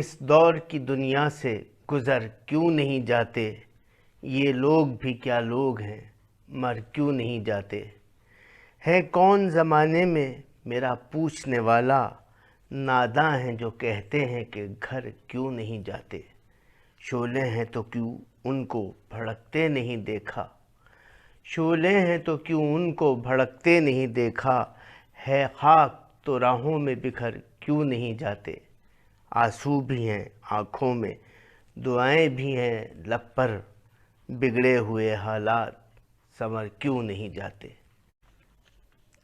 اس دور کی دنیا سے گزر کیوں نہیں جاتے، یہ لوگ بھی کیا لوگ ہیں، مر کیوں نہیں جاتے۔ ہے کون زمانے میں میرا پوچھنے والا، ناداں ہیں جو کہتے ہیں کہ گھر کیوں نہیں جاتے۔ شعلے ہیں تو کیوں ان کو بھڑکتے نہیں دیکھا، شعلے ہیں تو کیوں ان کو بھڑکتے نہیں دیکھا۔ ہے خاک تو راہوں میں بکھر کیوں نہیں جاتے۔ آنسو بھی ہیں آنکھوں میں، دعائیں بھی ہیں لب پر، بگڑے ہوئے حالات سنور کیوں نہیں جاتے۔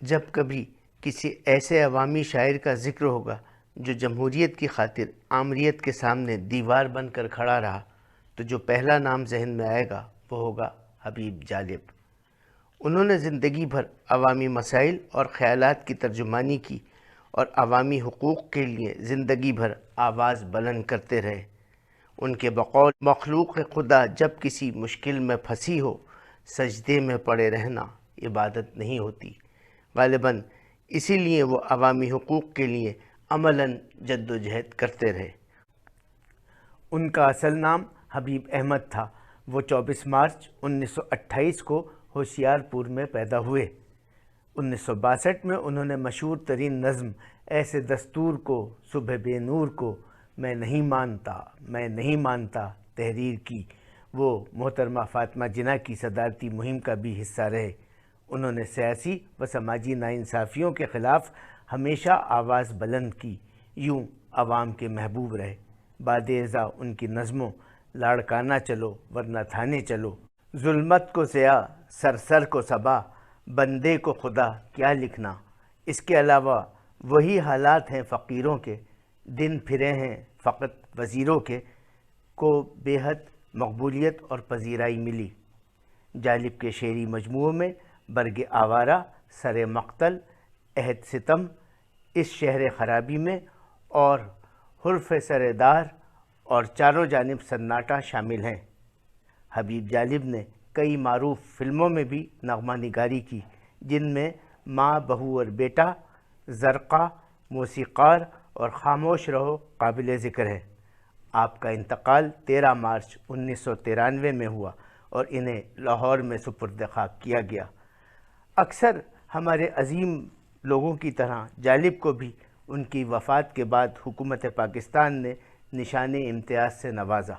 جب کبھی کسی ایسے عوامی شاعر کا ذکر ہوگا جو جمہوریت کی خاطر آمریت کے سامنے دیوار بن کر کھڑا رہا، تو جو پہلا نام ذہن میں آئے گا وہ ہوگا حبیب جالب۔ انہوں نے زندگی بھر عوامی مسائل اور خیالات کی ترجمانی کی اور عوامی حقوق کے لیے زندگی بھر آواز بلند کرتے رہے۔ ان کے بقول مخلوق خدا جب کسی مشکل میں پھنسی ہو، سجدے میں پڑے رہنا عبادت نہیں ہوتی۔ غالباً اسی لیے وہ عوامی حقوق کے لیے عملاً جد و جہد کرتے رہے۔ ان کا اصل نام حبیب احمد تھا۔ وہ 24 مارچ 1928 کو ہوشیارپور میں پیدا ہوئے۔ 1962 میں انہوں نے مشہور ترین نظم ایسے دستور کو صبح بے نور کو میں نہیں مانتا تحریر کی۔ وہ محترمہ فاطمہ جناح کی صدارتی مہم کا بھی حصہ رہے۔ انہوں نے سیاسی و سماجی ناانصافیوں کے خلاف ہمیشہ آواز بلند کی، یوں عوام کے محبوب رہے۔ بعد ازاں ان کی نظموں لاڑکانہ چلو ورنہ تھانے چلو، ظلمت کو ضیاء سر کو صبا، بندے کو خدا کیا لکھنا۔ اس کے علاوہ وہی حالات ہیں فقیروں کے، دن پھرے ہیں فقط وزیروں کے، کو بے حد مقبولیت اور پذیرائی ملی۔ جالب کے شعری مجموعوں میں برگ آوارہ، سر مقتل، عہد ستم، اس شہر خرابی میں اور حرف سر دار اور چاروں جانب سناٹا شامل ہیں۔ حبیب جالب نے کئی معروف فلموں میں بھی نغمہ نگاری کی، جن میں ماں بہو اور بیٹا، زرقا، موسیقار اور خاموش رہو قابل ذکر ہے۔ آپ کا انتقال 13 مارچ 1993 میں ہوا اور انہیں لاہور میں سپرد خاک کیا گیا۔ اکثر ہمارے عظیم لوگوں کی طرح جالب کو بھی ان کی وفات کے بعد حکومت پاکستان نے نشان امتیاز سے نوازا۔